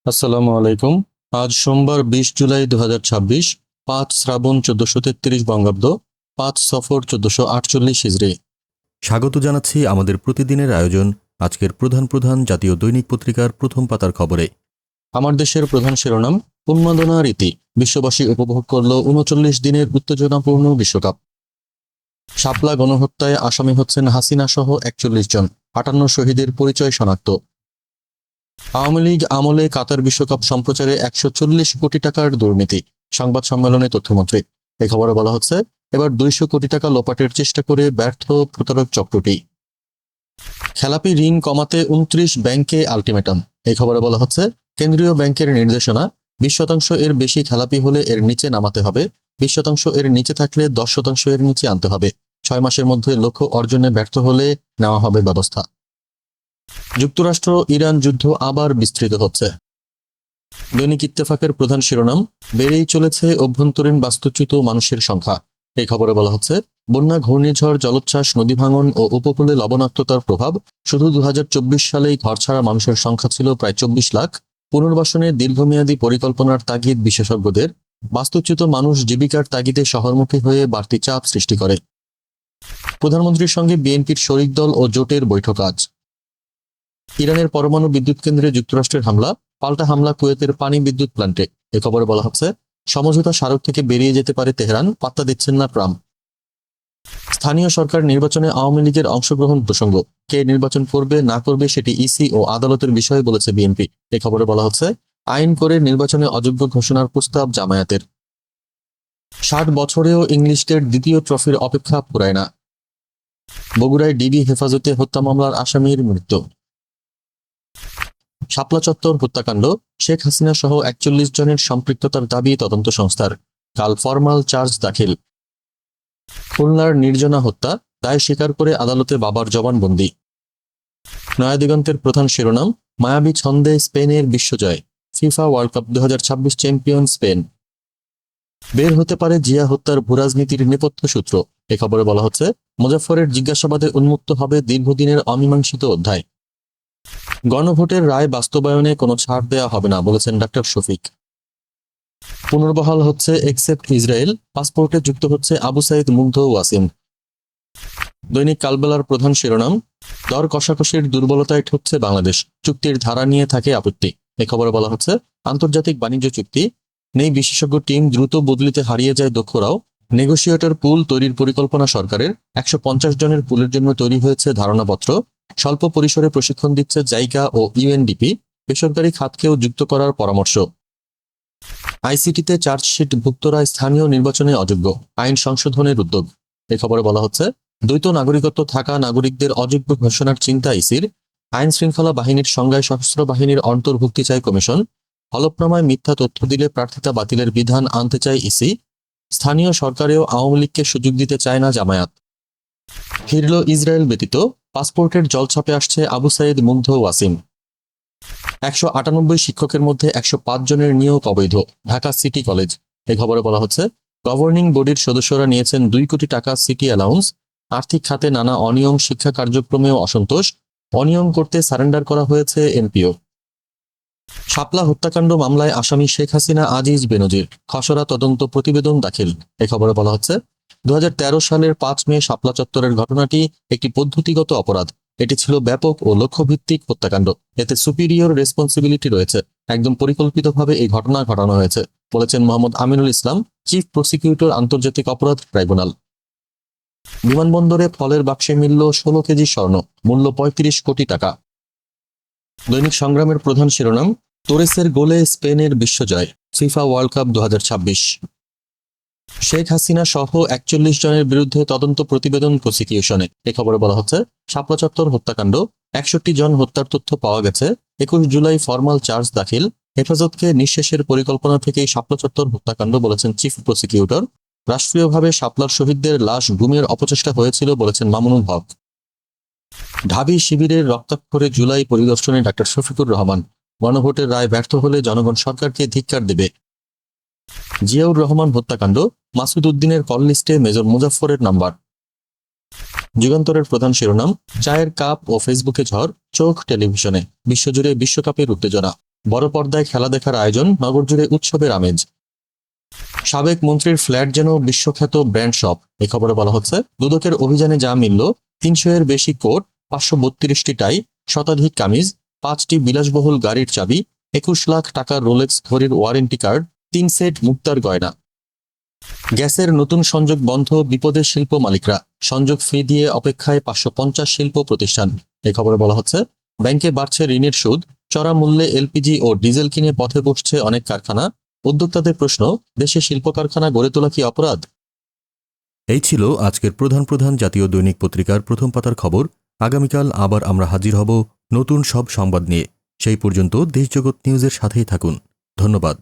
আসসালামু আলাইকুম। আজ সোমবার 20 জুলাই 2026, 5 শ্রাবণ 1433 বঙ্গাব্দ, 5 সফর 1448 হিজরি। স্বাগত জানাচ্ছি আমাদের প্রতিদিনের আয়োজন আজকের প্রধান প্রধান জাতীয় দৈনিক পত্রিকার প্রথম পাতার খবরে। আমার দেশের প্রধান শিরোনাম: উন্মাদনা রীতি, বিশ্ববাসী উপভোগ করল 39 দিনের উত্তেজনাপূর্ণ বিশ্বকাপ। শাপলা গণহত্যায় আসামি হচ্ছেন হাসিনা সহ 41 জন, 58 শহীদের পরিচয় শনাক্ত। আওয়ামী লীগ আমলে কাতার বিশ্বকাপ সম্প্রচারে 140 কোটি টাকার দুর্নীতি, সংবাদ সম্মেলনে তথ্যমন্ত্রী। এই খবরে বলা হচ্ছে, এবার 200 কোটি টাকা লোপাটের চেষ্টা করে ব্যর্থ প্রতারক চক্রটি। খেলাপি ঋণ কমাতে 29 ব্যাংকে আলটিমেটাম। এই খবরে বলা হচ্ছে, কেন্দ্রীয় ব্যাংকের নির্দেশনা, 20% এর বেশি খেলাপি হলে এর নিচে নামাতে হবে, 20% এর নিচে থাকলে 10% এর নিচে আনতে হবে। 6 মাসের মধ্যে লক্ষ্য অর্জনে ব্যর্থ হলে নেওয়া হবে ব্যবস্থা। যুক্তরাষ্ট্র ইরান যুদ্ধ আবার বিস্তৃত হচ্ছে। দৈনিক ইত্তেফাকের প্রধান শিরোনাম: বেড়েই চলেছে অভ্যন্তরীণ বাস্তুচ্যুত মানুষের সংখ্যা। এই খবরে বলা হচ্ছে, বন্যা, ঘূর্ণিঝড়, জলোচ্ছ্বাস, নদী ভাঙন ও উপকূলে লবণাক্ততার প্রভাব। শুধু 2024 সালেই ঘরছাড়া মানুষের সংখ্যা ছিল প্রায় 24 লাখ। পুনর্বাসনের দীর্ঘমেয়াদী পরিকল্পনার তাগিদ বিশেষজ্ঞদের। বাস্তুচ্যুত মানুষ জীবিকার তাগিদে শহরমুখী হয়ে বাড়তি চাপ সৃষ্টি করে। প্রধানমন্ত্রীর সঙ্গে বিএনপির শরিক দল ও জোটের বৈঠক আজ। ইরানের পরমাণু বিদ্যুৎ কেন্দ্রে যুক্তরাষ্ট্রের হামলা, পাল্টা হামলা কুয়েতের পানি বিদ্যুৎ প্ল্যান্টে। এ খবরে বলা হচ্ছে, সমঝোতা স্মারক থেকে বেরিয়ে যেতে পারে তেহরান, পাত্তা দিচ্ছেন না ট্রাম্প। স্থানীয় সরকার নির্বাচনে আওয়ামী লীগের অংশগ্রহণ প্রসঙ্গ, কে নির্বাচন করবে না করবে সেটি ইসি ও আদালতের বিষয়ে বলেছে বিএনপি। এ খবরে বলা হচ্ছে, আইন করে নির্বাচনে অযোগ্য ঘোষণার প্রস্তাব জামায়াতের। 60 বছরেও ইংলিশদের দ্বিতীয় ট্রফির অপেক্ষা পুরায় না। বগুড়ায় ডিবি হেফাজতে হত্যা মামলার আসামির মৃত্যু। শাপলা চত্বর হত্যাকাণ্ড, শেখ হাসিনা সহ 41 জনের সম্পৃক্ততার দাবি তদন্ত সংস্থার। কাল ফরমাল চার্জ দাখিল। খুলনার নির্জনা হত্যা, দায় স্বীকার করে আদালতে বাবার জবানবন্দি। নয়াদিগন্তের প্রধান শিরোনাম: মায়াবী ছন্দে স্পেনের বিশ্বজয়, FIFA World Cup 2026 champion Spain. বের হতে পারে জিয়া হত্যার ভূরাজনীতির নেপথ্য সূত্র। এ খবরে বলা হচ্ছে, মুজাফফরের জিজ্ঞাসাবাদে উন্মুক্ত হবে দীর্ঘদিনের অমীমাংসিত অধ্যায়। গণভোটের রায় বাস্তবায়নে কোনো ছাড় দেয়া হবে না, বলেছেন ডাক্তার শফিক। পুনর্বহাল হচ্ছে এক্সেপ্ট ইসরায়েল, পাসপোর্টে যুক্ত হচ্ছে আবু সাইদ, মুগ্ধ, ওয়াসিম। দৈনিক কালবেলার প্রধান শিরোনাম: দর কষাকষির দুর্বলতায় ঠকছে বাংলাদেশ, চুক্তির ধারা নিয়ে থাকে আপত্তি। এ খবরে বলা হচ্ছে, আন্তর্জাতিক বাণিজ্য চুক্তি নেই, বিশেষজ্ঞ টিম দ্রুত বদলিতে হারিয়ে যায় দক্ষরাও। নেগোসিয়েটর পুল তৈরির পরিকল্পনা সরকারের, 150 জনের পুলের জন্য তৈরি হয়েছে ধারণাপত্র। স্বল্প পরিসরে প্রশিক্ষণ দিচ্ছে জাইকা ও ইউএনডিপি, বেসরকারি খাতকেও যুক্ত করার পরামর্শ। আইসিটিতে চার্জশিট ভুক্তরা স্থানীয় নির্বাচনে অযোগ্য, আইন সংশোধনের উদ্যোগ। এ খবরে বলা হচ্ছে, দ্বৈত নাগরিকত্ব থাকা নাগরিকদের অযোগ্য ঘোষণার চিন্তা ইসির। আইন শৃঙ্খলা বাহিনীর সংজ্ঞায় সশস্ত্র বাহিনীর অন্তর্ভুক্তি চায় কমিশন। হলফনামায় মিথ্যা তথ্য দিলে প্রার্থিতা বাতিলের বিধান আনতে চায় ইসি। স্থানীয় সরকারেও আওয়ামী লীগকে সুযোগ দিতে চায় না জামায়াত। ফিরল ইসরায়েল ব্যতীত, পাসপোর্টের জলছাপে আসছে আবু সাইদ, মুগ্ধ, ওয়াসিম। 198 শিক্ষকের মধ্যে 105 জনের নিয়োগ অবৈধ, ঢাকা সিটি কলেজ। এই খবরে বলা হচ্ছে, গভর্নিং বডির সদস্যরা নিয়েছেন 2 কোটি টাকা সিটি অ্যালাউন্স। আর্থিক খাতে নানা অনিয়ম, শিক্ষা কার্যক্রমেও অসন্তোষ। অনিয়ম করতে সারেন্ডার করা হয়েছে এনপিও। শাপলা হত্যাকাণ্ড মামলায় আসামি শেখ হাসিনা আজিজ বেনজির, খসড়া তদন্ত প্রতিবেদন দাখিল। এই খবরে বলা হচ্ছে, 2013 সালের 5 মে শাপলা চত্বরের ঘটনাটি একটি পদ্ধতিগত অপরাধ। এটি ছিল ব্যাপক ও লক্ষ্যভিত্তিক হত্যাকাণ্ড। এতে সুপিরিয়র রেসপন্সিবিলিটি রয়েছে, একদম পরিকল্পিতভাবে এই ঘটনা ঘটানো হয়েছে, বলেছেন মোহাম্মদ আমিনুল ইসলাম, চিফ প্রসিকিউটর, আন্তর্জাতিক অপরাধ ট্রাইব্যুনাল। বিমানবন্দরে ফলের বাক্সে মিলল 16 কেজি স্বর্ণ, মূল্য 35 কোটি টাকা। দৈনিক সংগ্রামের প্রধান শিরোনাম: তোরেসের গোলে স্পেনের বিশ্বজয়, FIFA World Cup 2026। Sheikh Hasina সহ 41 জনের বিরুদ্ধে তদন্ত প্রতিবেদন প্রসিকিউশনে। এ খবরে বলা হচ্ছে, শাপলা চত্বর হত্যাকাণ্ড, 61 জন হত্যার তথ্য পাওয়া গেছে। 21 জুলাই ফরমাল চার্জ দাখিল। হেফাজতকে নিঃশেষের পরিকল্পনা থেকেই শাপলা চত্বর হত্যাকাণ্ড, বলেছেন চিফ প্রসিকিউটর। রাষ্ট্রীয়ভাবে শাপলার শহীদদের লাশ গুমের অপচেষ্টা হয়েছিল, বলেছেন মামুনুল হক। ঢাবি শিবিরের রক্তাক্ষরে জুলাই পরিদর্শনে ডাক্তার শফিকুর রহমান। গণভোটের রায় ব্যর্থ হলে জনগণ সরকারকে ধিক্কার দেবে। জিয়াউর রহমান হত্যাকাণ্ড, মাসুদ উদ্দিনের কল লিস্টে মেজর মুজাফফরের নাম্বার। যুগান্তরের প্রধান শিরোনাম: চায়ের কাপ ও ফেসবুকে ঝড়, চোখ টেলিভিশনে, বিশ্বজুড়ে বিশ্বকাপের উত্তেজনা। বড় পর্দায় খেলা দেখার আয়োজন, নগরজুড়ে উৎসবের আমেজ। সাবেক মন্ত্রীর ফ্ল্যাট যেন বিশ্বখ্যাত ব্র্যান্ড শপ, এই খবরে বলা হচ্ছে দুদকের অভিযানে যা মিলল ৩০০-এর বেশি কোট, ৫৩২টি টাই, শতাধিক কামিজ, ৫টি বিলাসবহুল গাড়ির চাবি, ২১ লাখ টাকার রোলেক্স ঘড়ির ওয়ারেন্টি কার্ড, ৩ সেট মুক্তার গয়না। গ্যাসের নতুন সংযোগ বন্ধ, বিপদে শিল্প মালিকরা, সংযোগ ফি দিয়ে অপেক্ষায় ৫৫০ শিল্প প্রতিষ্ঠান। এই খবরে বলা হচ্ছে ব্যাংকে বাড়ছে ঋণের সুদ, চড়া মূল্যে এলপিজি ও ডিজেল কিনে পথে বসছে অনেক কারখানা। উদ্যোক্তাদের প্রশ্ন, দেশে শিল্প কারখানা গড়ে তোলা কি অপরাধ? এই ছিল আজকের প্রধান প্রধান জাতীয় দৈনিক পত্রিকার প্রথম পাতার খবর। আগামীকাল আবার আমরা হাজির হব নতুন সব সংবাদ নিয়ে। সেই পর্যন্ত দেশজগৎ নিউজের সাথেই থাকুন। ধন্যবাদ।